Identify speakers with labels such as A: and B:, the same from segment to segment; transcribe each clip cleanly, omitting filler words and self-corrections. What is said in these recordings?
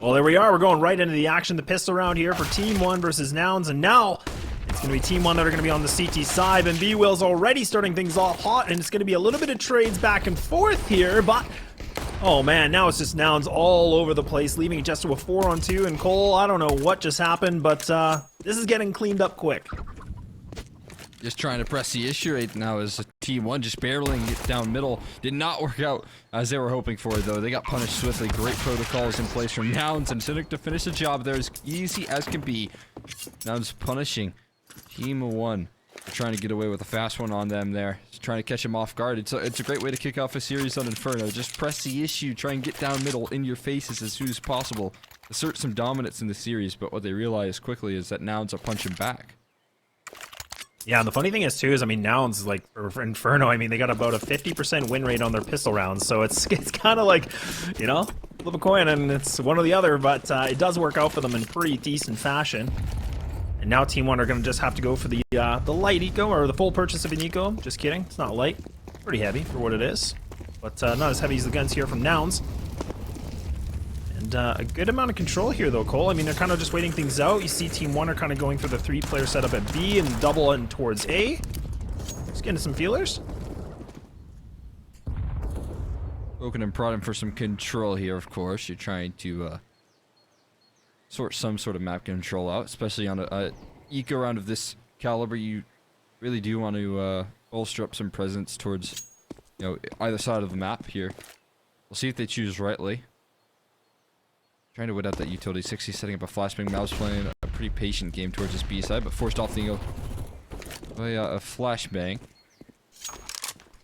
A: Well, there we are. We're going right into the action. The pistol round here for TeamOne versus Nouns. And now it's going to be TeamOne that are going to be on the CT side. And B-Will's already starting things off hot. And it's going to be a little bit of trades back and forth here. But, oh man, now it's just Nouns all over the place, leaving it just to a 4-on-2. And Cole, I don't know what just happened, but this is getting cleaned up quick.
B: Just trying to press the issue right now as TeamOne just barreling it down middle. Did not work out as they were hoping for, though. They got punished swiftly. Great protocols in place from Nouns and Cynic to finish the job there as easy as can be. Nouns punishing TeamOne. Trying to get away with a fast one on them there. Just trying to catch them off guard. It's a great way to kick off a series on Inferno. Just press the issue. Try and get down middle in your faces as soon as possible. Assert some dominance in the series, but what they realize quickly is that Nouns are punching back.
A: Yeah, and the funny thing is, too, is, I mean, Nouns, like, for Inferno, I mean, they got about a 50% win rate on their pistol rounds, so it's kind of like, you know, flip a coin and it's one or the other, but it does work out for them in pretty decent fashion. And now TeamOne are going to just have to go for the light eco, or the full purchase of an eco. Just kidding, it's not light. Pretty heavy for what it is, but not as heavy as the guns here from Nouns. And a good amount of control here, though, Cole. I mean, they're kind of just waiting things out. You see TeamOne are kind of going for the 3-player setup at B and double in towards A. Just getting some feelers.
B: Broken and prodding for some control here, of course. You're trying to sort some sort of map control out, especially on a eco round of this caliber. You really do want to bolster up some presence towards, you know, either side of the map here. We'll see if they choose rightly. Trying to win out that utility. 60 setting up a flashbang. malbs playing a pretty patient game towards his B side, but forced off the go by a flashbang.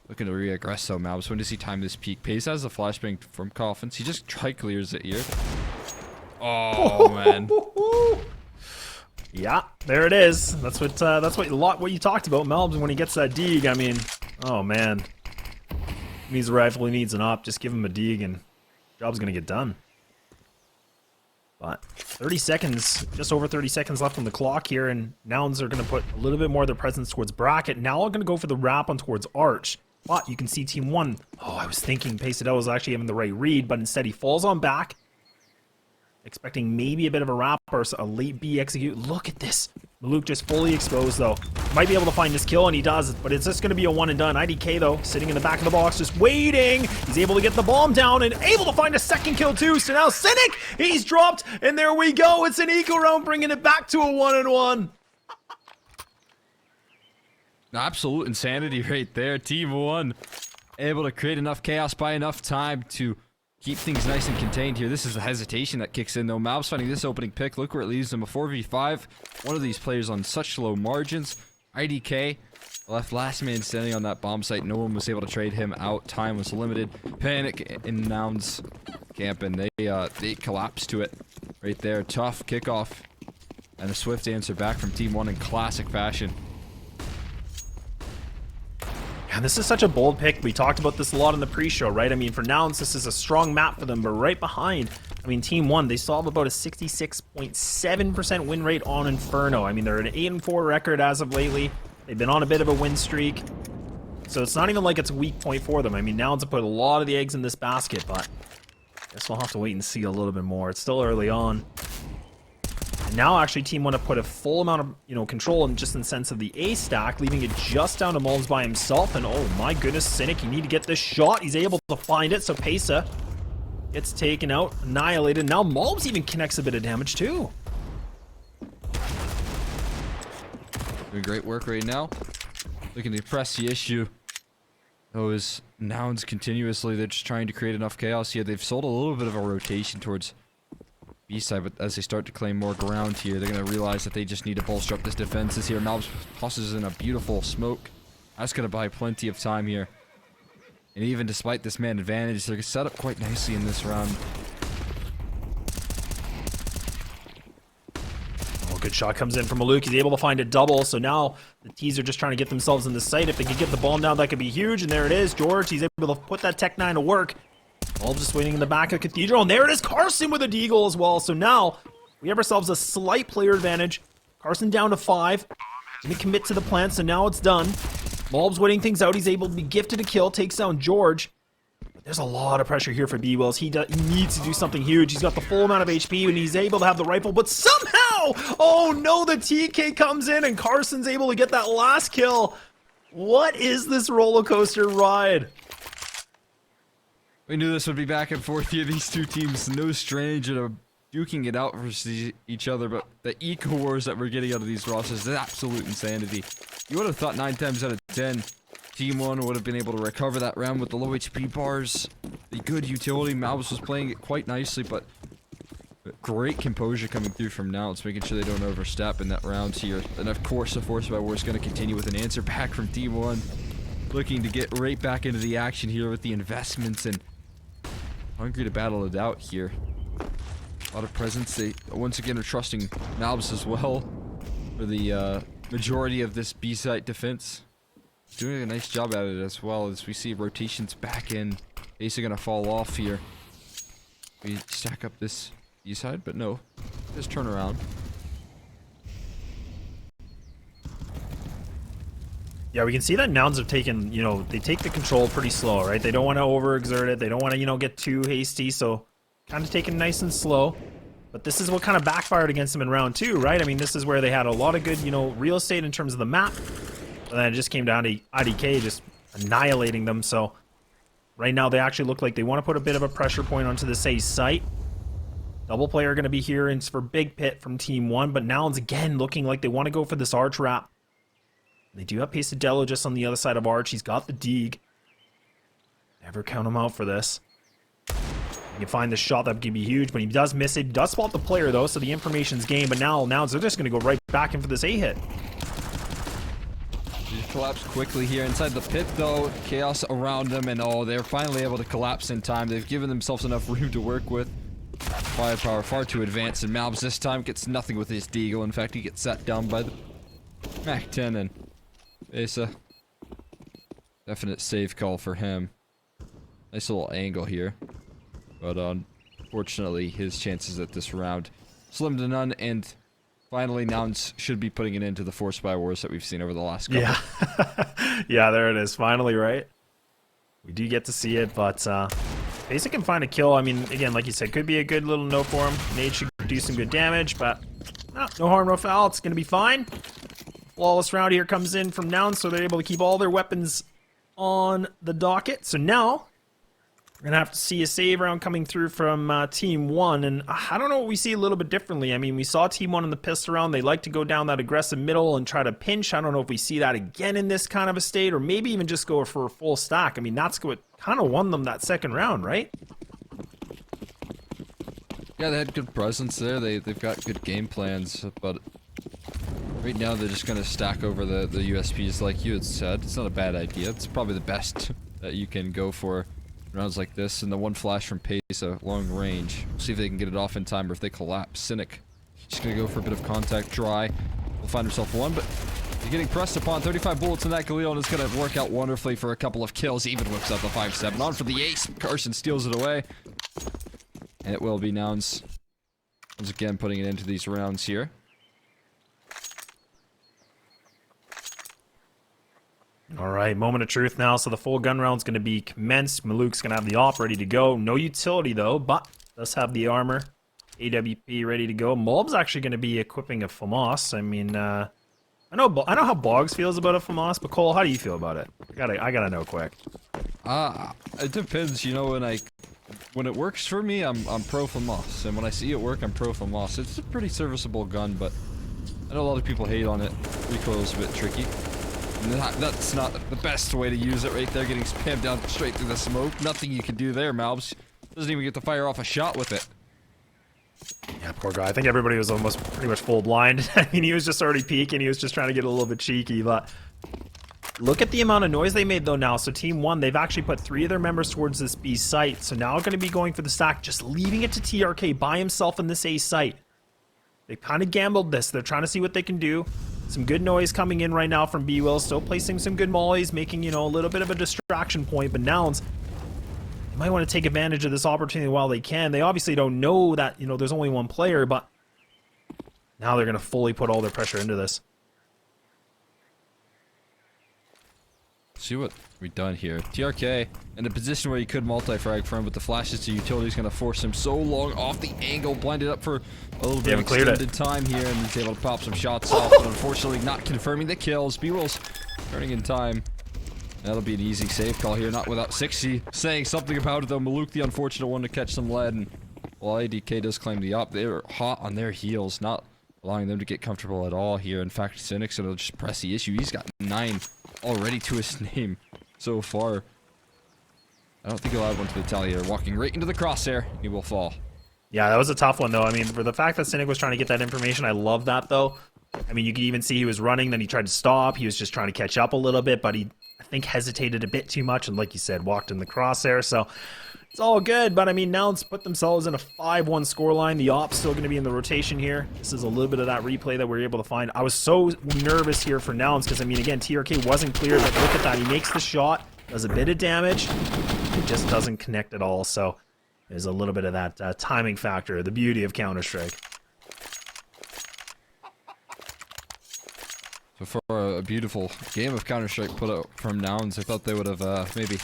B: Looking to re-aggress though, malbs. When does he time this peak? Pace has a flashbang from Coffins. He just try-clears it here. Oh man.
A: Yeah, there it is. That's what you talked about, malbs, when he gets that dig. I mean, oh man. He needs a rifle, he needs an op. Just give him a dig and job's gonna get done. But 30 seconds, just over 30 seconds left on the clock here, and Nouns are going to put a little bit more of their presence towards bracket. Now I'm going to go for the wrap on towards Arch. But you can see TeamOne, oh, I was thinking Pacedel was actually having the right read, but instead he falls on back, expecting maybe a bit of a wrap or a late B execute. Look at this. Luke just fully exposed, though. Might be able to find this kill, and he does, but it's just going to be a one and done. IDK, though, sitting in the back of the box, just waiting. He's able to get the bomb down and able to find a second kill, too. So now Cynic, he's dropped, and there we go. It's an eco round, bringing it back to a 1-and-1.
B: Absolute insanity right there. TeamOne able to create enough chaos by enough time to keep things nice and contained here. This is the hesitation that kicks in, though. malbs finding this opening pick. Look where it leaves them. A 4v5. One of these players on such low margins. IDK left last man standing on that bomb site. No one was able to trade him out. Time was limited. Panic in Nouns camp, and they collapsed to it right there. Tough kickoff and a swift answer back from TeamOne in classic fashion.
A: And this is such a bold pick. We talked about this a lot in the pre-show, right? I mean, for Nouns, this is a strong map for them, but right behind, I mean, TeamOne, they still have about a 66.7% win rate on Inferno. I mean, they're an 8-4 record as of lately. They've been on a bit of a win streak. So it's not even like it's a weak point for them. I mean, Nouns have put a lot of the eggs in this basket, but I guess we'll have to wait and see a little bit more. It's still early on. And now, actually, TeamOne have put a full amount of, you know, control in just in the sense of the A stack, leaving it just down to malbs by himself. And oh my goodness, Cynic, you need to get this shot. He's able to find it, so Pesa gets taken out, annihilated. Now malbs even connects a bit of damage too.
B: Doing great work right now. Looking to press the issue. Those Nouns continuously, they're just trying to create enough chaos here. They've sold a little bit of a rotation towards B side, but as they start to claim more ground here, they're going to realize that they just need to bolster up this defenses here. malbs tosses in a beautiful smoke. That's going to buy plenty of time here. And even despite this man advantage, they're set up quite nicely in this round.
A: Oh, good shot comes in from Luke. He's able to find a double, so now the T's are just trying to get themselves in the site. If they could get the bomb down, that could be huge, and there it is. George, he's able to put that Tech 9 to work. All just waiting in the back of Cathedral, and there it is, Carson with a deagle as well. So now we have ourselves a slight player advantage. Carson down to 5. Gonna commit to the plant, so now it's done. malbs waiting things out. He's able to be gifted a kill, takes down George. There's a lot of pressure here for B-Wills. He needs to do something huge. He's got the full amount of HP and he's able to have the rifle, but somehow, oh no, the TK comes in and Carson's able to get that last kill. What is this roller coaster ride?
B: We knew this would be back and forth here. These two teams, no stranger to duking it out versus each other, but the eco wars that we're getting out of these rosters is absolute insanity. You would have thought 9 times out of 10, TeamOne would have been able to recover that round with the low HP bars. The good utility, malbs was playing it quite nicely, but great composure coming through from Nouns, making sure they don't overstep in that round here. And of course, the Force by War is going to continue with an answer back from TeamOne, looking to get right back into the action here with the investments and hungry to battle it out here. A lot of presence. They once again are trusting malbs as well for the majority of this B-site defense. Doing a nice job at it as well as we see rotations back in. Base are gonna fall off here. We stack up this B-side, but no. Just turn around.
A: Yeah, we can see that Nouns have taken, you know, they take the control pretty slow, right? They don't want to overexert it. They don't want to, you know, get too hasty. So kind of taking nice and slow. But this is what kind of backfired against them in round 2, right? I mean, this is where they had a lot of good, you know, real estate in terms of the map. And then it just came down to IDK just annihilating them. So right now they actually look like they want to put a bit of a pressure point onto this A site. Double player going to be here and it's for Big Pit from TeamOne. But Nouns again looking like they want to go for this arch wrap. They do have Pesadelo just on the other side of arch. He's got the Deeg. Never count him out for this. You can find the shot that could be huge, but he does miss it. He does spot the player though, so the information's gained. But now Nouns they're just going to go right back in for this A hit.
B: Collapse quickly here inside the pit though. Chaos around them, and oh, they're finally able to collapse in time. They've given themselves enough room to work with. Firepower far too advanced, and malbs this time gets nothing with his deagle. In fact, he gets sat down by the Mac 10, and Asa. Definite save call for him. Nice little angle here. But unfortunately, his chances at this round slim to none, and finally, Nouns should be putting an end to the Force by Wars that we've seen over the last couple.
A: Yeah. Yeah, there it is. Finally, right? We do get to see it, but Basic can find a kill. I mean, again, like you said, could be a good little note for him. Nade should do some good damage, but no harm, no foul. It's going to be fine. Flawless round here comes in from Nouns, so they're able to keep all their weapons on the docket. So now we're going to have to see a save round coming through from TeamOne, and I don't know what we see a little bit differently. I mean, we saw TeamOne in the pistol round. They like to go down that aggressive middle and try to pinch. I don't know if we see that again in this kind of a state, or maybe even just go for a full stack. I mean, that's what kind of won them that second round, right?
B: Yeah, they had good presence there. They've got good game plans, but right now they're just going to stack over the USPs like you had said. It's not a bad idea. It's probably the best that you can go for rounds like this, and the one flash from Pace, a long range. We'll see if they can get it off in time or if they collapse. Cynic just gonna go for a bit of contact. Dry will find himself one, but he's getting pressed upon. 35 bullets in that Galil, and it's gonna work out wonderfully for a couple of kills. He even whips out the 5-7 on for the ace. Carson steals it away, and it will be Nouns once again putting it into these rounds here.
A: All right, moment of truth now. So the full gun round's going to be commenced. Maluk's going to have the op ready to go. No utility, though, but does have the armor. AWP ready to go. Mulb's actually going to be equipping a FAMAS. I mean, I know how Boggs feels about a FAMAS, but Cole, how do you feel about it? I gotta know quick.
B: It depends. You know, when it works for me, I'm pro FAMAS, and when I see it work, I'm pro FAMAS. It's a pretty serviceable gun, but I know a lot of people hate on it. Recoil's a bit tricky. That's not the best way to use it right there, getting spammed down straight through the smoke. Nothing you can do there, malbs. Doesn't even get to fire off a shot with it.
A: Yeah, poor guy. I think everybody was almost pretty much full blind. I mean, he was just already peeking. He was just trying to get a little bit cheeky, but look at the amount of noise they made, though, now. So TeamOne, they've actually put 3 of their members towards this B site. So now going to be going for the stack, just leaving it to TRK by himself in this A site. They kind of gambled this. They're trying to see what they can do. Some good noise coming in right now from B-Will. Still placing some good mollies, making, you know, a little bit of a distraction point. But Nouns, they might want to take advantage of this opportunity while they can. They obviously don't know that, you know, there's only one player, but now they're going to fully put all their pressure into this.
B: See what we've done here. TRK in a position where he could multi-frag for him, but the flashes to utility is going to force him so long off the angle, blinded up for a little bit of extended time here, and he's able to pop some shots off, but unfortunately not confirming the kills. B-Will's turning in time. That'll be an easy save call here, not without 60 saying something about it though. Maluk, the unfortunate one to catch some lead, and while ADK does claim the op, they're hot on their heels, not allowing them to get comfortable at all here. In fact, Cynic's gonna just press the issue. He's got 9 already to his name so far. I don't think he'll add one to the tally here. Walking right into the crosshair. He will fall.
A: Yeah, that was a tough one, though. I mean, for the fact that Cynic was trying to get that information, I love that, though. I mean, you could even see he was running, then he tried to stop. He was just trying to catch up a little bit, but he, I think, hesitated a bit too much, and like you said, walked in the crosshair, so it's all good. But, I mean, Nouns put themselves in a 5-1 scoreline. The op's still going to be in the rotation here. This is a little bit of that replay that we were able to find. I was so nervous here for Nouns, because, I mean, again, TRK wasn't clear, but look at that. He makes the shot, does a bit of damage, it just doesn't connect at all, so there's a little bit of that timing factor, the beauty of Counter-Strike.
B: So for a beautiful game of Counter-Strike put out from Nouns, I thought they would have maybe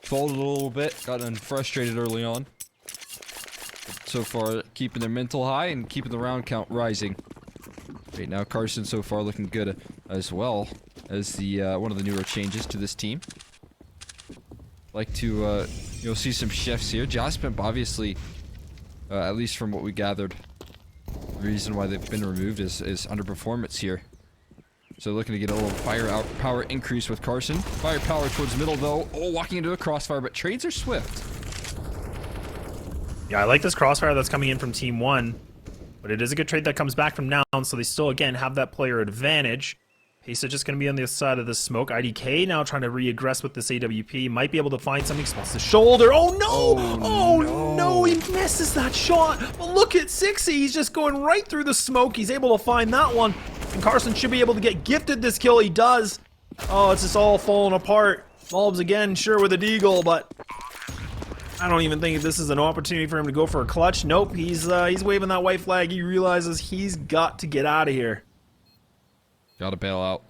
B: folded a little bit, gotten frustrated early on. But so far, keeping their mental high and keeping the round count rising. Right now, Carson so far looking good as well as the one of the newer changes to this team. Like to you'll see some shifts here. Jaspimp obviously, at least from what we gathered, the reason why they've been removed is underperformance here. So looking to get a little firepower increase with Carson. Firepower towards middle though. Oh, walking into a crossfire, but trades are swift.
A: Yeah, I like this crossfire that's coming in from TeamOne, but it is a good trade that comes back from Nouns, so they still, again, have that player advantage. Pesa just going to be on the other side of the smoke. IDK now trying to re-aggress with this AWP. Might be able to find something. Spots the shoulder. Oh, no! Oh, no! He misses that shot. But look at 60. He's just going right through the smoke. He's able to find that one. And Carson should be able to get gifted this kill. He does. Oh, it's just all falling apart. Malbs again, sure with a deagle, but I don't even think this is an opportunity for him to go for a clutch. Nope, he's waving that white flag. He realizes he's got to get out of here.
B: Gotta bail out.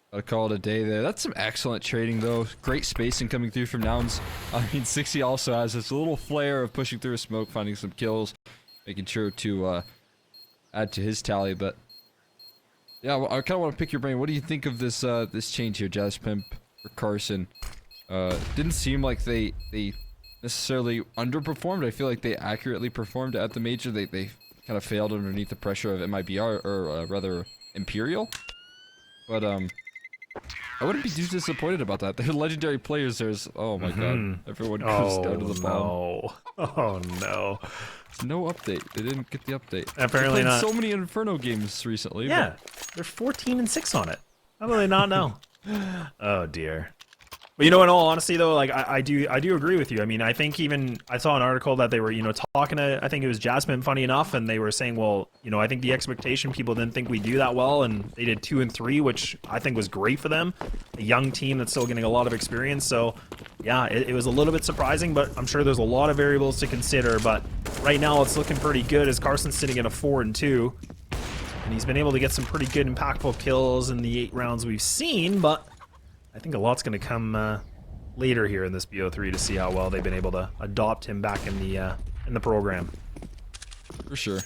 B: Gotta call it a day there. That's some excellent trading though. Great spacing coming through from Nouns. I mean, 60 also has this little flair of pushing through a smoke, finding some kills, making sure to add to his tally. But yeah, I kind of want to pick your brain. What do you think of this this change here, Jaspimp for Carson? Didn't seem like they necessarily underperformed. I feel like they accurately performed at the major. They kind of failed underneath the pressure of MIBR, or rather Imperial. But I wouldn't be too disappointed about that. They're legendary players. There's, oh my god, everyone goes down to the bomb.
A: Oh no.
B: No update. They didn't get the update.
A: Apparently not.
B: So many Inferno games recently.
A: Yeah, they're 14-6 on it. How do they not know? Oh dear. But you know, in all honesty though, like I do agree with you. I mean, I think even I saw an article that they were, you know, talking to, I think it was Jasmine, funny enough, and they were saying, well, you know, I think the expectation, people didn't think we'd do that well, and they did 2 and 3, which I think was great for them. A young team that's still getting a lot of experience. So yeah, it was a little bit surprising, but I'm sure there's a lot of variables to consider. But right now it's looking pretty good as Carson's sitting at a 4 and 2, and he's been able to get some pretty good impactful kills in the 8 rounds we've seen. But I think a lot's going to come later here in this BO3 to see how well they've been able to adopt him back in the program.
B: For sure.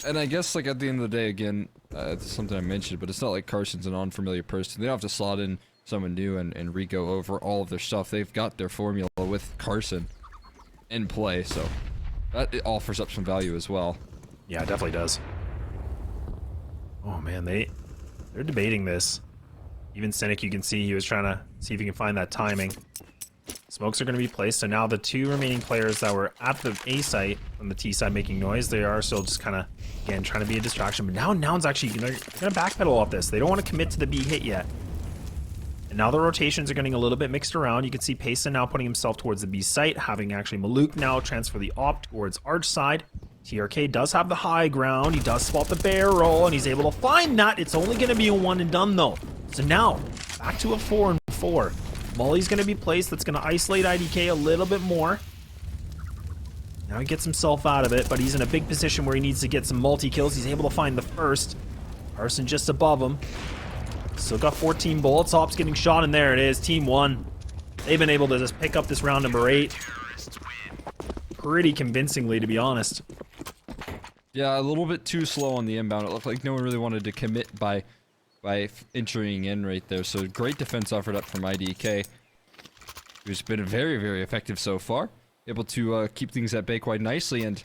B: And I guess, like, at the end of the day, again, it's something I mentioned, but it's not like Carson's an unfamiliar person. They don't have to slot in someone new and re-go over all of their stuff. They've got their formula with Carson in play, so that it offers up some value as well.
A: Yeah, it definitely does. Oh man, they're debating this. Even Cynic, you can see he was trying to see if he can find that timing. Smokes are going to be placed, so now the 2 remaining players that were at the A site from the T side making noise, they are still just kind of, again, trying to be a distraction. But now Nouns actually going to backpedal off this. They don't want to commit to the B hit yet. And now the rotations are getting a little bit mixed around. You can see Pesa now putting himself towards the B site, having actually Maluk now transfer the op towards Arch side. TRK does have the high ground. He does spot the barrel, and he's able to find that. It's only going to be a 1 and done, though. So now, back to a 4 and 4. Molly's going to be placed. That's going to isolate IDK a little bit more. Now he gets himself out of it, but he's in a big position where he needs to get some multi-kills. He's able to find the first. Carson just above him. Still got 14 bullets. Op's getting shot, and there it is. TeamOne. They've been able to just pick up this round number 8 pretty convincingly, to be honest.
B: Yeah, a little bit too slow on the inbound. It looked like no one really wanted to commit by entering in right there. So great defense offered up from IDK, who's been very, very effective so far. Able to keep things at bay quite nicely. And,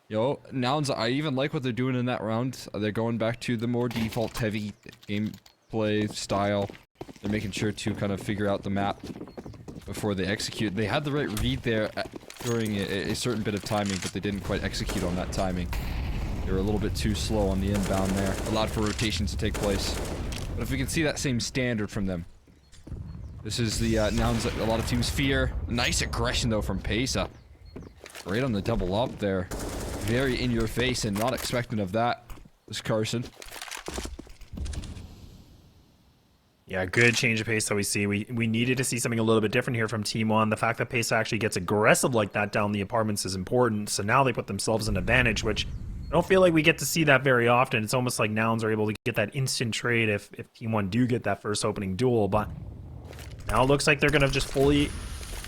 B: yo, Nouns, I even like what they're doing in that round. They're going back to the more default-heavy gameplay style. They're making sure to kind of figure out the map before they execute. They had the right read there during a certain bit of timing, but they didn't quite execute on that timing. They were a little bit too slow on the inbound there. Allowed for rotations to take place. But if we can see that same standard from them. This is the Nouns that a lot of teams fear. Nice aggression though from Pesa. Right on the double up there. Very in your face and not expecting of that. This Carson.
A: Yeah, good change of pace that we see. We needed to see something a little bit different here from TeamOne. The fact that Pesa actually gets aggressive like that down the apartments is important. So now they put themselves in advantage, which I don't feel like we get to see that very often. It's almost like Nouns are able to get that instant trade if TeamOne do get that first opening duel. But now it looks like they're going to just fully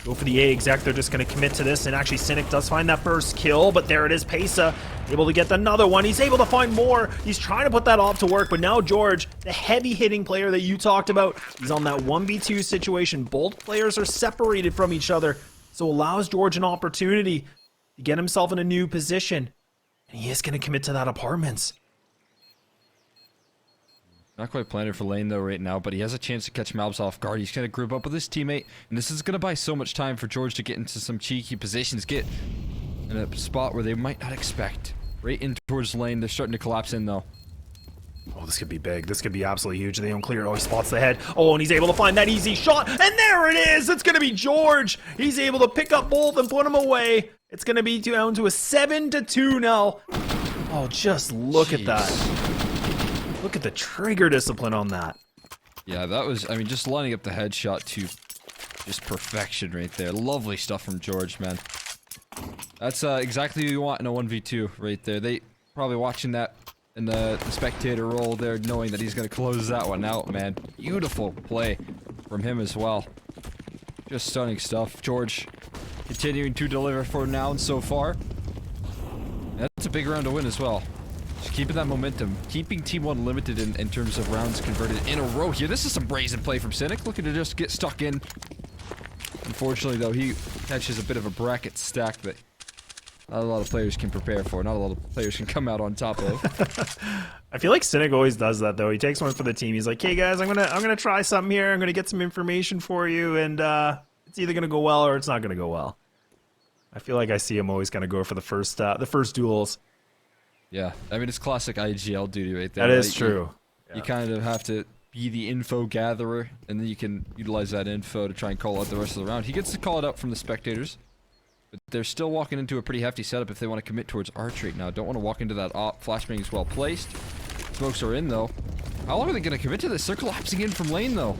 A: go for the A exec. They're just going to commit to this. And actually, Cynic does find that first kill. But there it is, Pesa able to get another one. He's able to find more. He's trying to put that off to work. But now George, the heavy-hitting player that you talked about, he's on that 1v2 situation. Both players are separated from each other. So allows George an opportunity to get himself in a new position. And he is going to commit to that apartments.
B: Not quite planning for lane though right now, but he has a chance to catch malbs off guard. He's going to group up with his teammate, and this is going to buy so much time for George to get into some cheeky positions, get in a spot where they might not expect. Right in towards lane, they're starting to collapse in though.
A: Oh, this could be big. This could be absolutely huge. They don't clear it. Oh, he spots the head. Oh, and he's able to find that easy shot. And there it is. It's going to be George. He's able to pick up both and put them away. It's going to be down to a 7-2 now. Oh, just look at that. Look at the trigger discipline on that.
B: Yeah, that was, I mean, just lining up the headshot to just perfection right there. Lovely stuff from George, man. That's exactly what you want in a 1v2 right there. They probably watching that in the spectator role there, knowing that he's going to close that one out, man. Beautiful play from him as well. Just stunning stuff. George continuing to deliver for Nouns so far. That's a big round to win as well. Just keeping that momentum. Keeping TeamOne limited in terms of rounds converted in a row here. This is some brazen play from Cynic. Looking to just get stuck in. Unfortunately, though, he catches a bit of a bracket stack that not a lot of players can prepare for. Not a lot of players can come out on top of.
A: I feel like Cynic always does that, though. He takes one for the team. He's like, "Hey guys, I'm gonna try something here. I'm gonna get some information for you, and it's either gonna go well or it's not gonna go well." I feel like I see him always kind of go for the first duels.
B: Yeah, I mean, it's classic IGL duty right there.
A: That is true.
B: You kind of have to be the info gatherer, and then you can utilize that info to try and call out the rest of the round. He gets to call it out from the spectators, but they're still walking into a pretty hefty setup if they want to commit towards arch right now. Don't want to walk into that op. Flashbang is well placed. Smokes are in, though. How long are they going to commit to this? They're collapsing in from lane, though.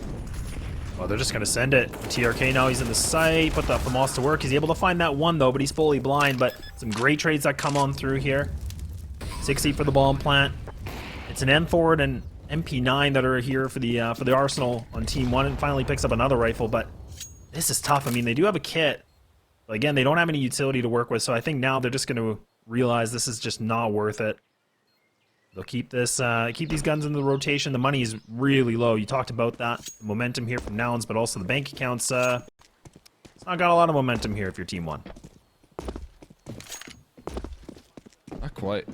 A: Oh, they're just going to send it. TRK now, he's in the site. Put the FAMAS to work. He's able to find that one, though, but he's fully blind. But some great trades that come on through here. 60 for the bomb plant. It's an M4 and MP9 that are here for the Arsenal on TeamOne, and finally picks up another rifle. But this is tough. I mean, they do have a kit, but again, they don't have any utility to work with. So I think now they're just going to realize this is just not worth it. They'll keep this, keep these guns in the rotation. The money is really low. You talked about that. The momentum here from Nouns, but also the bank accounts. It's not got a lot of momentum here if you're TeamOne.
B: Not quite.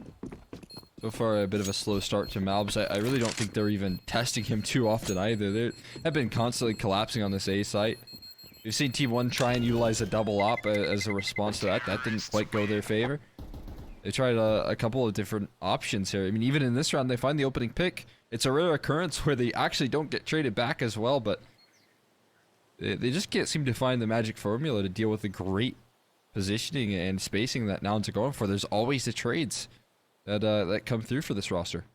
B: So far, a bit of a slow start to malbs. I really don't think they're even testing him too often either. They have been constantly collapsing on this A site. We've seen TeamOne try and utilize a double op as a response to that. That didn't quite go their favor. They tried a couple of different options here. I mean, even in this round, they find the opening pick. It's a rare occurrence where they actually don't get traded back as well, but they just can't seem to find the magic formula to deal with the great positioning and spacing that Nouns are going for. There's always the trades that come through for this roster.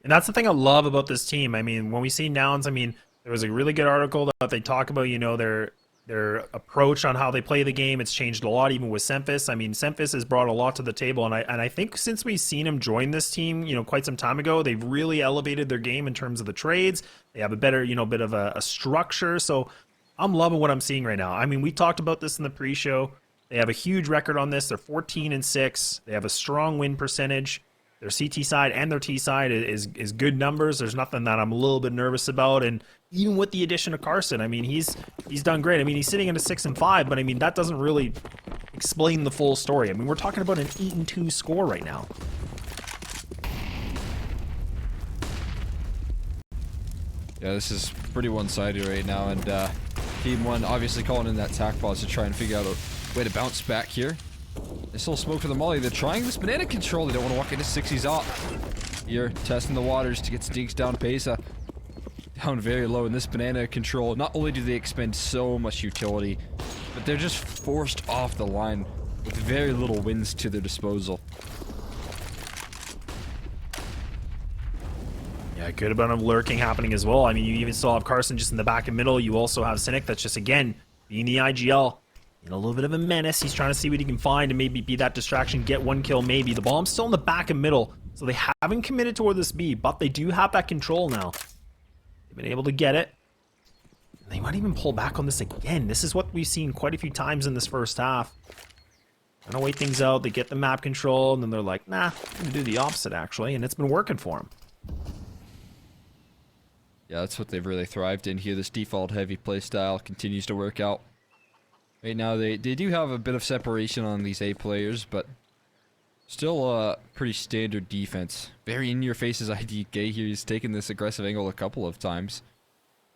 A: And that's the thing I love about this team. I mean, when we see Nouns, I mean, there was a really good article that they talk about, you know, they're their approach on how they play the game. It's changed a lot, even with Semphis. I mean, Semphis has brought a lot to the table, and I think since we've seen him join this team, you know, quite some time ago, they've really elevated their game in terms of the trades. They have a better, you know, bit of a structure. So I'm loving what I'm seeing right now. I mean, we talked about this in the pre-show. They have a huge record on this. They're 14-6. They have a strong win percentage. Their CT side and their T side is good numbers. There's nothing that I'm a little bit nervous about. And even with the addition of Carson, I mean, he's done great. I mean, he's sitting at a 6-5, but I mean, that doesn't really explain the full story. I mean, we're talking about an 8-2 score right now.
B: Yeah, this is pretty one-sided right now, and TeamOne obviously calling in that tac pause to try and figure out a way to bounce back here. They still smoke for the molly. They're trying this banana control. They don't want to walk into 60s off. Here, testing the waters to get Stinks down. Pesa down very low in this banana control. Not only do they expend so much utility, but they're just forced off the line with very little wins to their disposal.
A: Yeah, good amount of lurking happening as well. I mean, you even still have Carson just in the back and middle. You also have Cynic that's just, again, being the IGL. You know, a little bit of a menace. He's trying to see what he can find and maybe be that distraction, get one kill maybe. The bomb's still in the back and middle, so they haven't committed toward this B, but they do have that control now. They've been able to get it. They might even pull back on this again. This is what we've seen quite a few times in this first half. Trying to wait things out. They get the map control, and then they're like, nah, I'm going to do the opposite, actually, and it's been working for them.
B: Yeah, that's what they've really thrived in here. This default heavy playstyle continues to work out. Right now, they do have a bit of separation on these A players, but still a pretty standard defense. Very in-your-face is IDK here. He's taken this aggressive angle a couple of times,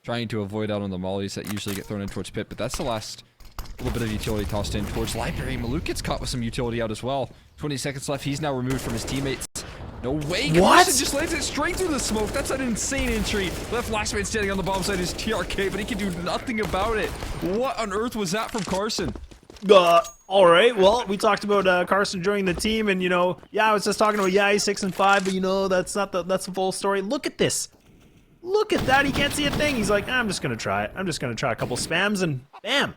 B: trying to avoid out on the mollies that usually get thrown in towards pit, but that's the last little bit of utility tossed in towards library. Maluk gets caught with some utility out as well. 20 seconds left. He's now removed from his teammates. No way!
A: What?
B: Carson just lands it straight through the smoke. That's an insane entry. Left last man standing on the bomb side is TRK, but he can do nothing about it. What on earth was that from Carson?
A: All right. Well, we talked about Carson joining the team, and you know, yeah, I was just talking about he's 6-5, but you know, that's the full story. Look at this. Look at that. He can't see a thing. He's like, I'm just gonna try it. I'm just gonna try a couple spams, and bam,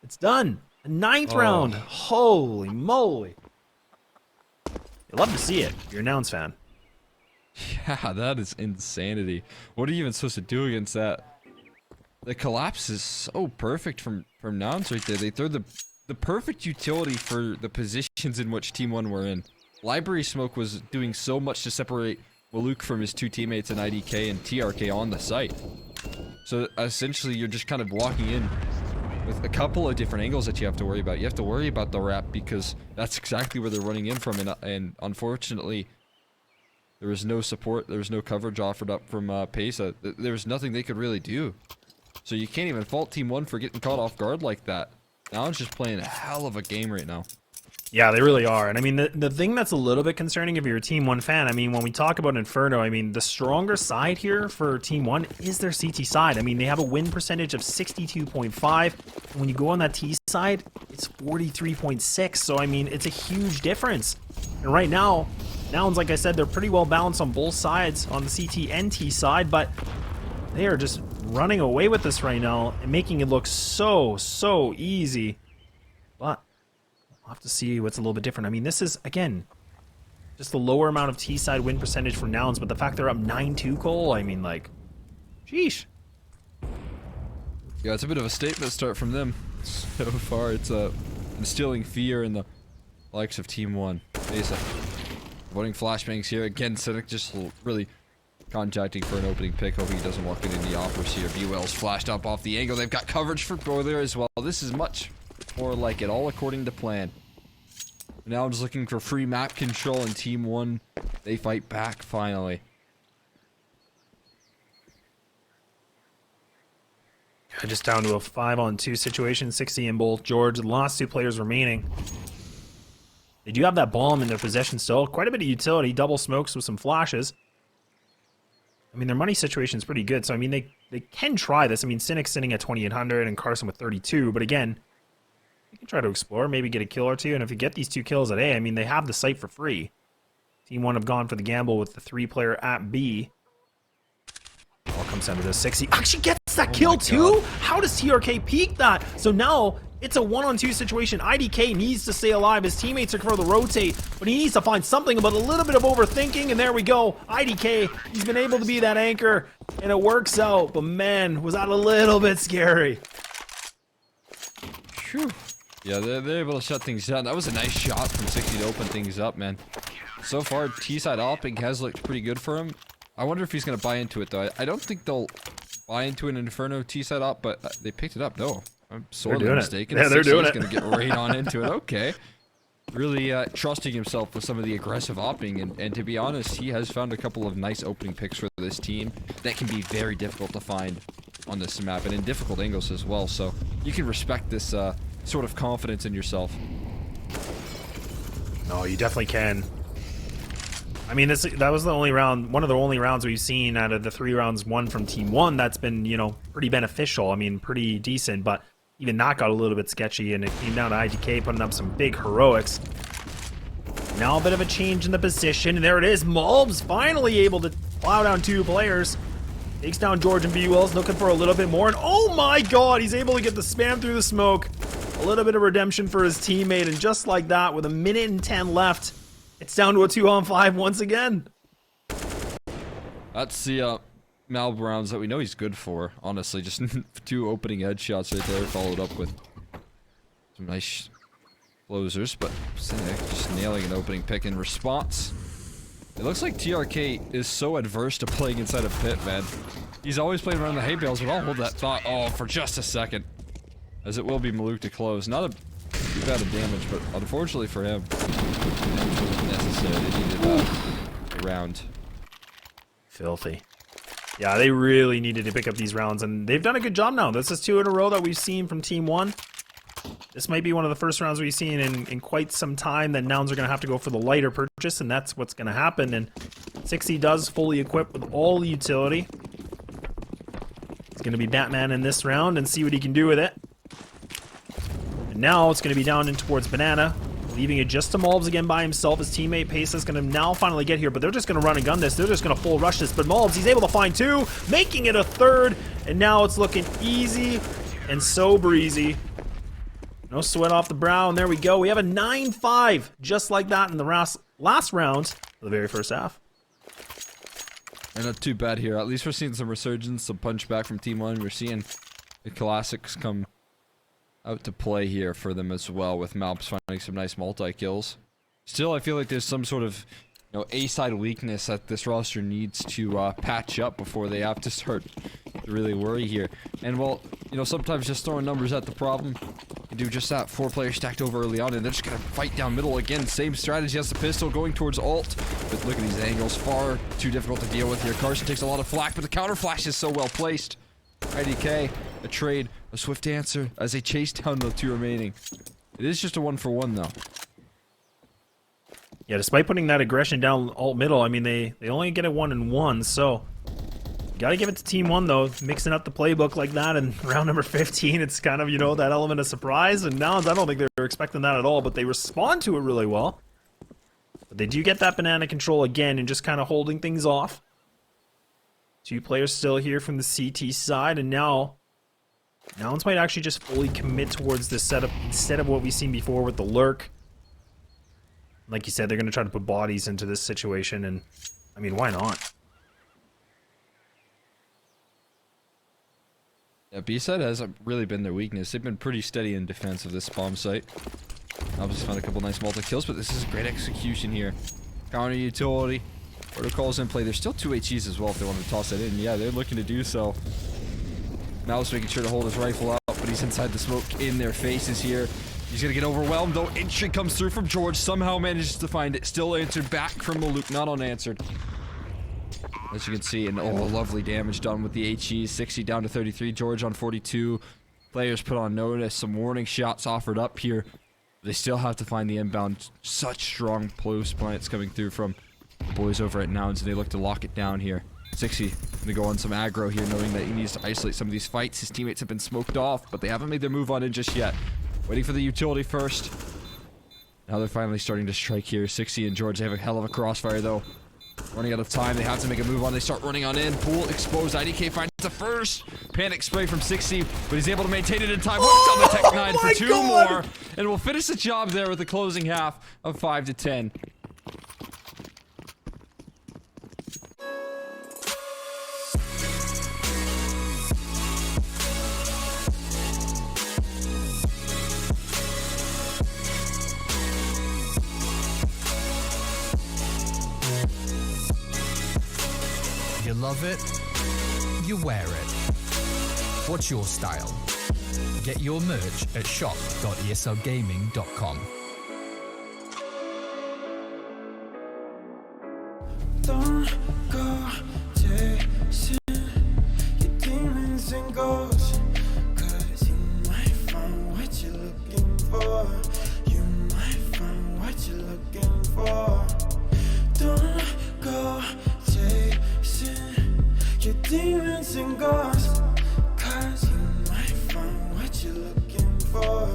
A: it's done. The 9th round. Holy moly! You love to see it. You're a Nouns fan.
B: Yeah, that is insanity. What are you even supposed to do against that? The collapse is so perfect from Nouns right there. They throw the perfect utility for the positions in which TeamOne were in. Library Smoke was doing so much to separate Maluk from his two teammates in IDK and TRK on the site. So essentially, you're just kind of walking in with a couple of different angles that you have to worry about. You have to worry about the wrap because that's exactly where they're running in from, and unfortunately, there was no support, there was no coverage offered up from Pesa. There was nothing they could really do. So you can't even fault TeamOne for getting caught off guard like that. Nouns just playing a hell of a game right now.
A: Yeah, they really are. And I mean, the thing that's a little bit concerning if you're a TeamOne fan, I mean, when we talk about Inferno, I mean, the stronger side here for TeamOne is their CT side. I mean, they have a win percentage of 62.5. When you go on that T side, it's 43.6. So, I mean, it's a huge difference. And right now, Nouns, like I said, they're pretty well balanced on both sides, on the CT and T side, but they are just running away with this right now and making it look so easy. But we'll have to see what's a little bit different. I mean, this is, again, just the lower amount of T-side win percentage for Nouns, but the fact they're up 9-2, Cole, I mean, like, sheesh.
B: Yeah, it's a bit of a statement start from them. So far, it's instilling fear in the likes of TeamOne. Mesa avoiding flashbangs here. Again, Cynic just really contacting for an opening pick, hoping he doesn't walk in the offers here. B-Well's flashed up off the angle. They've got coverage for Boiler as well. This is much more like it, all according to plan. Now I'm just looking for free map control, and TeamOne, they fight back finally.
A: Just down to a 5-on-2 situation, 60 in both. George, the last two players remaining. They do have that bomb in their possession still. Quite a bit of utility, double smokes with some flashes. I mean, their money situation is pretty good, so I mean, they can try this. I mean, Cynic's sitting at 2,800 and Carson with 32, but again, you can try to explore, maybe get a kill or two, and if you get these 2 kills at A, I mean, they have the site for free. TeamOne have gone for the gamble with the 3-player at B. All comes down to this. 60 actually gets Is that
B: Oh
A: kill
B: my
A: too?
B: God.
A: How does TRK peek that? So now it's a 1-on-2 situation. IDK needs to stay alive. His teammates are further rotate, but he needs to find something about a little bit of overthinking, and there we go. IDK, he's been able to be that anchor, and it works out. But man, was that a little bit scary.
B: Phew. Yeah, they're able to shut things down. That was a nice shot from 60 to open things up, man. So far, T-side opping has looked pretty good for him. I wonder if he's going to buy into it, though. I don't think they'll buy into an Inferno T-side op, but they picked it up. No, I'm sorely mistaken.
A: Yeah, they're doing it.
B: He's going to get right on into it. Okay. Really trusting himself with some of the aggressive opping, and to be honest, he has found a couple of nice opening picks for this team that can be very difficult to find on this map, and in difficult angles as well, so you can respect this sort of confidence in yourself.
A: No, you definitely can. I mean, that was the only round, one of the only rounds we've seen out of the 3 rounds won from TeamOne that's been, you know, pretty beneficial. I mean, pretty decent, but even that got a little bit sketchy, and it came down to IDK putting up some big heroics. Now a bit of a change in the position, and there it is. Malbs finally able to plow down 2 players. Takes down George and B-Wells, looking for a little bit more, and oh my god, he's able to get the spam through the smoke. A little bit of redemption for his teammate, and just like that, with 1:10 left, it's down to a 2-on-5 once again.
B: That's the Malb rounds that we know he's good for, honestly. Just 2 opening headshots right there, followed up with some nice closers, but just nailing an opening pick in response. It looks like TRK is so adverse to playing inside a pit, man. He's always playing around the hay bales, but I'll hold that thought for just a second, as it will be Maluk to close. Not a too bad of damage, but unfortunately for him, it wasn't necessary. They needed a round.
A: Filthy. Yeah, they really needed to pick up these rounds, and they've done a good job now. This is 2 in a row that we've seen from TeamOne. This might be one of the first rounds we've seen in quite some time that Nouns are going to have to go for the lighter purchase, and that's what's going to happen. And 60 does fully equip with all the utility. He's going to be Batman in this round and see what he can do with it. And now it's going to be down in towards Banana, leaving it just to Malbs again by himself. His teammate Pace is going to now finally get here, but they're just going to run and gun this. They're just going to full rush this, but Malbs, he's able to find 2, making it a 3rd, and now it's looking easy and so breezy. No sweat off the brow, and there we go. We have a 9-5, just like that in the last round of the very first half.
B: And not too bad here. At least we're seeing some resurgence, some punch back from TeamOne. We're seeing the classics come out to play here for them as well, with Malbs finding some nice multi-kills. Still, I feel like there's some sort of, you know, A-side weakness that this roster needs to patch up before they have to start to really worry here. And well, you know, sometimes just throwing numbers at the problem can do just that. 4 players stacked over early on, and they're just gonna fight down middle again. Same strategy as the pistol, going towards alt. But look at these angles, far too difficult to deal with here. Carson takes a lot of flak, but the counter flash is so well placed. IDK, a trade, a swift answer as they chase down the 2 remaining. It is just a 1-for-1 though.
A: Yeah, despite putting that aggression down alt middle, I mean, they only get a 1-and-1, so gotta give it to TeamOne though, mixing up the playbook like that in round number 15. It's kind of, you know, that element of surprise, and Nouns, I don't think they were expecting that at all, but they respond to it really well. But they do get that banana control again and just kind of holding things off. 2 players still here from the CT side, and now Nouns might actually just fully commit towards this setup instead of what we've seen before with the lurk. Like you said, they're going to try to put bodies into this situation, and I mean, why not?
B: Yeah, B-side hasn't really been their weakness. They've been pretty steady in defense of this bomb site. Obviously found a couple nice multi-kills, but this is great execution here. Counter utility. Protocols in play. There's still 2 HEs as well if they want to toss that in. Yeah, they're looking to do so. Mouse making sure to hold his rifle out, but he's inside the smoke in their faces here. He's going to get overwhelmed, though. Entry comes through from George. Somehow manages to find it. Still answered back from Maluk. Not unanswered. As you can see, and oh, lovely damage done with the HE. 60 down to 33. George on 42. Players put on notice. Some warning shots offered up here. They still have to find the inbound. Such strong close plants coming through from the boys over at Nouns, and they look to lock it down here. 60 gonna go on some aggro here, knowing that he needs to isolate some of these fights. His teammates have been smoked off, but they haven't made their move on in just yet. Waiting for the utility first. Now they're finally starting to strike here. 60 and George, they have a hell of a crossfire though. Running out of time, they have to make a move on. They start running on in. Pool exposed. IDK finds It's a first panic spray from 60, but he's able to maintain it in time. Works on the Tech 9 for 2 more, and we'll finish the job there with the closing half of 5 to 10.
C: You love it, you wear it. What's your style? Get your merch at shop.eslgaming.com.
D: Don't go chasing your demons and ghosts, 'cause you might find what you're looking for. You might find what you're looking for. Don't go chasing your demons and ghosts, 'cause you might find what you're looking for.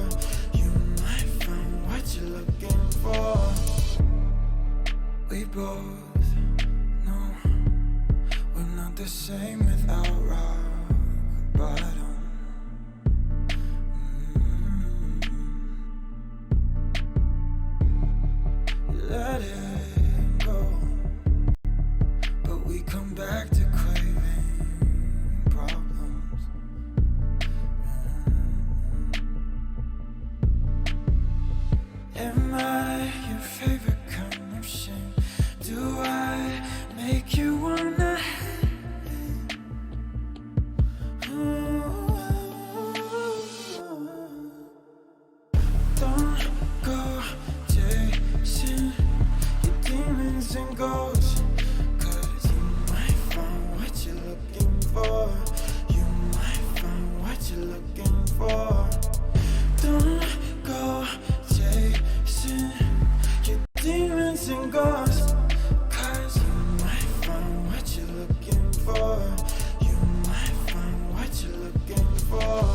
D: You might find what you're looking for. We both know we're not the same without rock bottom. Let it go, but we come back to craving problems. Am I your favorite kind of shame? Do I make you wanna hate? Don't go chasing your demons and ghosts, 'cause you might find what you're looking for. You might find what you're looking for. Don't go chasing your demons and ghosts, 'cause you might find what you're looking for. You might find what you're looking for.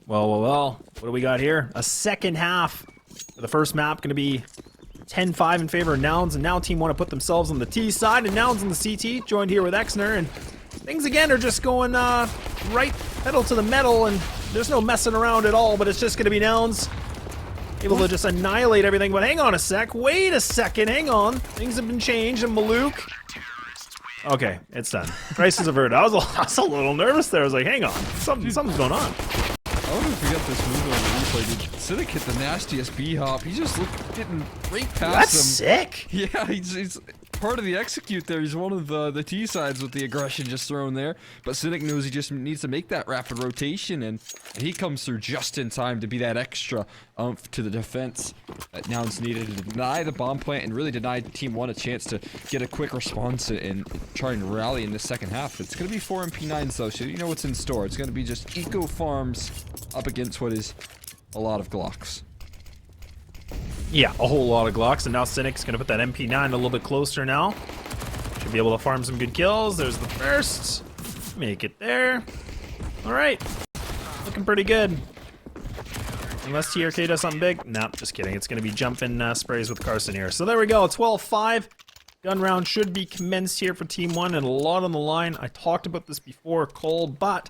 A: Well, what do we got here? A second half for the first map, going to be 10-5 in favor of Nouns, and now Team One to put themselves on the T side, and Nouns on the CT, joined here with Exner, and things again are just going right pedal to the metal, and there's no messing around at all, but it's just going to be Nouns able to just annihilate everything. But hang on a sec, wait a second, hang on, things have been changed, and Maluk. Okay, it's done. Crisis averted. I was a little nervous there. I was like, hang on, something's going on.
B: I wonder if we got this move on the replay. Did Cynic hit the nastiest B-hop? He's just getting right past him.
A: That's sick.
B: Yeah, he's part of the execute there. He's one of the T-sides with the aggression just thrown there. But Cynic knows he just needs to make that rapid rotation, and he comes through just in time to be that extra oomph to the defense that Nouns needed to deny the bomb plant and really deny Team One a chance to get a quick response and try and rally in the second half. It's going to be 4 MP9s though, so you know what's in store. It's going to be just eco farms up against what is a lot of Glocks.
A: Yeah, a whole lot of Glocks, and now Cynic's gonna put that MP9 a little bit closer now. Should be able to farm some good kills. There's the first. Make it there. Alright. Looking pretty good. Unless TRK does something big. Nah, just kidding. It's going to be jumping sprays with Carson here. So there we go. 12-5. Gun round should be commenced here for TeamOne, and a lot on the line. I talked about this before, Cole, but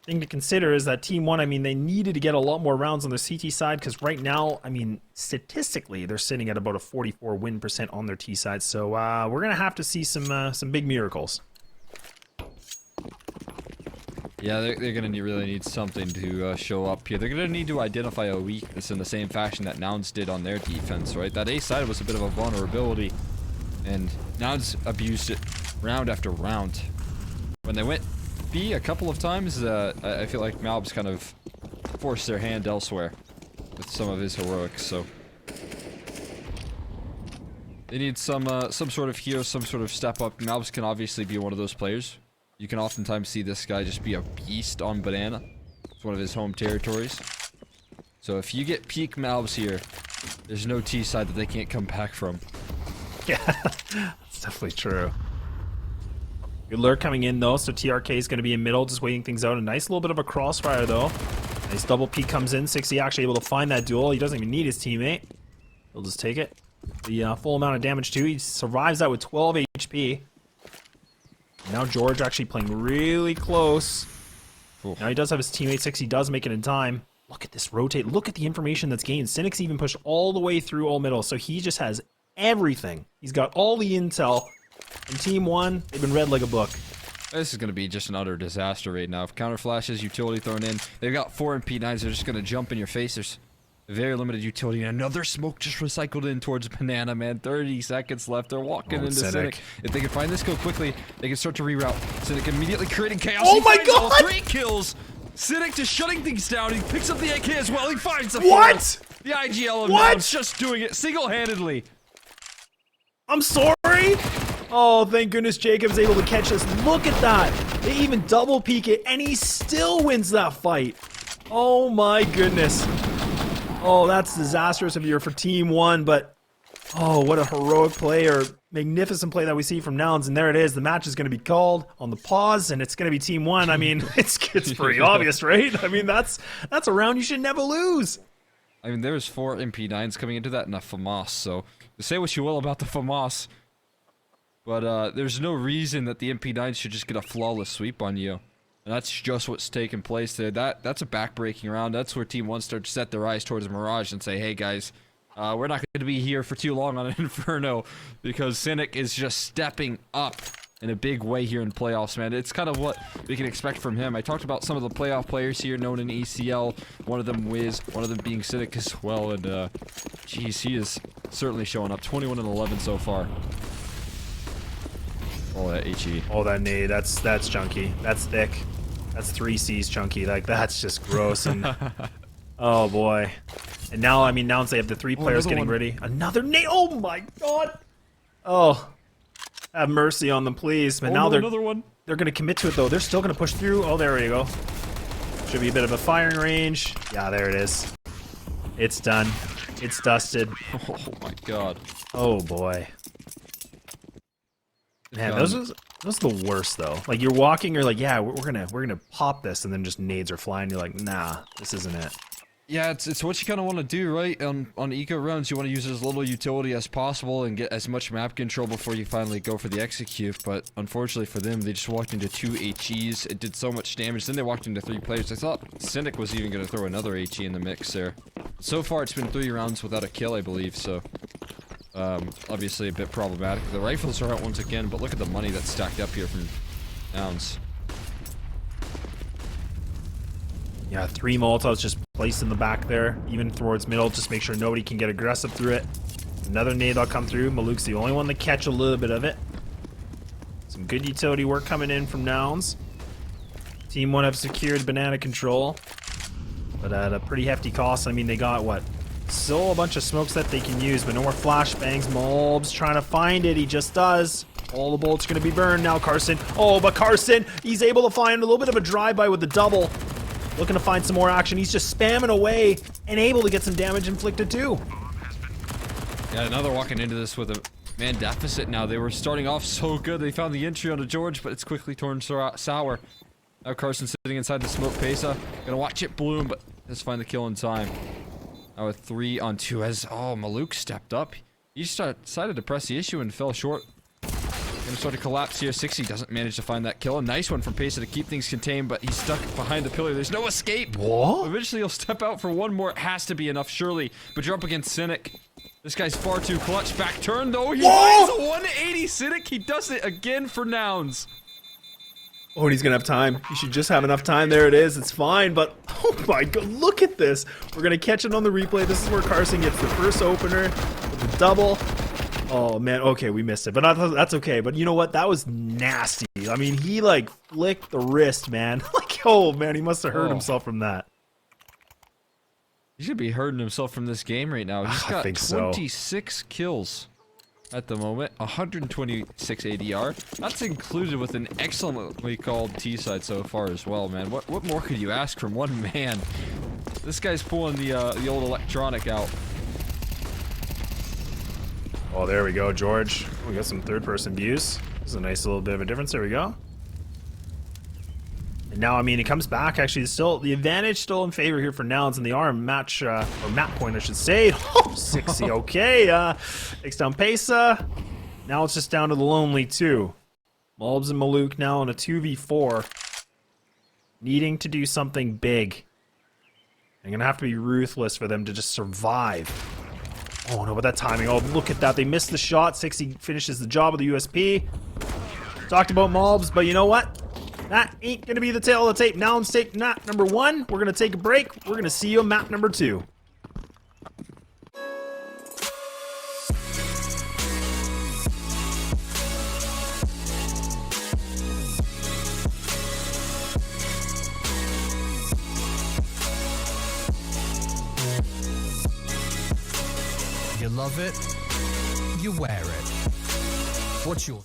A: thing to consider is that TeamOne, I mean, they needed to get a lot more rounds on their CT side, because right now, I mean, statistically, they're sitting at about a 44 win % on their T side. So we're going to have to see some big miracles.
B: Yeah, they're going to really need something to show up here. They're going to need to identify a weakness in the same fashion that Nouns did on their defense, right? That A side was a bit of a vulnerability, and Nouns abused it round after round. When they went B a couple of times, I feel like malbs kind of forced their hand elsewhere with some of his heroics, so they need some sort of hero, some sort of step up. malbs can obviously be one of those players. You can oftentimes see this guy just be a beast on Banana. It's one of his home territories. So if you get peak malbs here, there's no T side that they can't come back from.
A: Yeah, that's definitely true. Good lurk coming in though, so TRK is going to be in middle, just waiting things out. A nice little bit of a crossfire though. Nice double peek comes in. 60 actually able to find that duel. He doesn't even need his teammate. He'll just take it. The full amount of damage too. He survives that with 12 HP. Now George actually playing really close.
B: Oof.
A: Now he does have his teammate. 60 does make it in time. Look at this rotate. Look at the information that's gained. Cynic's even pushed all the way through all middle, so he just has everything. He's got all the intel. And TeamOne, they've been read like a book.
B: This is going to be just an utter disaster right now. If counter flashes, utility thrown in, they've got 4 MP9s. They're just going to jump in your face. There's very limited utility. And another smoke just recycled in towards Banana, man. 30 seconds left. They're walking into Cynic. If they can find this kill quickly, they can start to reroute. Cynic immediately creating chaos.
A: Oh
B: He
A: my
B: finds all
A: God!
B: 3 kills. Cynic just shutting things down. He picks up the AK as well. He finds the
A: What?
B: fourth. The IGL of
A: What?
B: Nouns just doing it single-handedly.
A: I'm sorry. Oh, thank goodness Jacob's able to catch this. Look at that. They even double peek it, and he still wins that fight. Oh my goodness. Oh, that's disastrous of year for TeamOne, but oh, what a heroic play or magnificent play that we see from Nouns. And there it is. The match is going to be called on the pause, and it's going to be TeamOne. I mean, it's pretty obvious, right? I mean, that's a round you should never lose.
B: I mean, there's 4 MP9s coming into that and a FAMAS, so say what you will about the FAMAS, but there's no reason that the MP9 should just get a flawless sweep on you. And that's just what's taking place there. That's a back-breaking round. That's where TeamOne starts to set their eyes towards Mirage and say, hey guys, we're not going to be here for too long on an Inferno, because Cynic is just stepping up in a big way here in playoffs, man. It's kind of what we can expect from him. I talked about some of the playoff players here known in ECL. One of them Wiz, one of them being Cynic as well, and geez, he is certainly showing up. 21 and 11 so far. Oh, that HE.
A: Oh, that nade. That's chunky. That's thick. That's 3 C's chunky. Like, that's just gross. And oh boy. And now, I mean, now they have the 3 players getting ready. Another nade. Oh my god. Oh. Have mercy on them, please. But now
B: another one.
A: They're going to commit to it, though. They're still going to push through. Oh, there we go. Should be a bit of a firing range. Yeah, there it is. It's done. It's dusted.
B: Oh my god.
A: Oh boy. Man, those are the worst though. Like, you're walking, you're like, yeah, we're gonna pop this, and then just nades are flying. You're like, nah, this isn't it.
B: Yeah, it's what you kind of want to do, right? On eco rounds, you want to use as little utility as possible and get as much map control before you finally go for the execute. But unfortunately for them, they just walked into 2 HEs. It did so much damage. Then they walked into 3 players. I thought Cynic was even going to throw another HE in the mix there. So far, it's been 3 rounds without a kill, I believe. So obviously a bit problematic. The rifles are out once again, but look at the money that's stacked up here from Nouns.
A: Yeah, 3 Molotovs just placed in the back there, even towards middle, just make sure nobody can get aggressive through it. Another nade that'll come through. Maluk's the only one to catch a little bit of it. Some good utility work coming in from Nouns. TeamOne have secured banana control, but at a pretty hefty cost. I mean, they got, what? Still a bunch of smokes that they can use, but no more flashbangs. Malbs trying to find it. He just does. All the bullets are going to be burned now, Carson. Oh, but Carson, he's able to find a little bit of a drive-by with the double. Looking to find some more action. He's just spamming away and able to get some damage inflicted too.
B: Yeah, now they're walking into this with a man deficit now. They were starting off so good. They found the entry onto George, but it's quickly turned sour. Now Carson sitting inside the smoke. Pesa gonna watch it bloom, but let's find the kill in time. Now a 3-on-2 as Maluk stepped up. He just decided to press the issue and fell short. Gonna start to collapse here. 60 doesn't manage to find that kill. A nice one from Pesa to keep things contained, but he's stuck behind the pillar. There's no escape.
A: What?
B: Eventually he'll step out for one more. It has to be enough, surely. But you're up against Cynic. This guy's far too clutch. Back turn though. He finds a 180 Cynic. He does it again for Nouns.
A: Oh, and he's gonna have time. He should just have enough time. There it is. It's fine, but oh my god, look at this. We're gonna catch it on the replay. This is where Carson gets the first opener with the double. Oh man, okay, we missed it, but that's okay. But you know what? That was nasty. I mean, he like flicked the wrist, man. Like, oh man, he must have hurt himself from that.
B: He should be hurting himself from this game right now. He's got 26 kills at the moment, 126 ADR. That's included with an excellently called T-side so far as well, man. What more could you ask from one man? This guy's pulling the old electronic out.
A: Oh, there we go, George. We got some third-person views. This is a nice little bit of a difference. There we go. And now, I mean, it comes back. Actually, still the advantage still in favor here for Nouns in the arm match or map point, I should say. Oh, 60. Okay. Takes down Pesa. Now it's just down to the lonely two. Malbs and Maluk now in a 2v4, needing to do something big. I'm gonna have to be ruthless for them to just survive. Oh no, but that timing. Oh, look at that. They missed the shot. 60 finishes the job of the USP. Talked about Malbs, but you know what? That ain't going to be the tail of the tape. Nouns take map number 1. We're going to take a break. We're going to see you on map number 2.
C: You love it, you wear it. What's your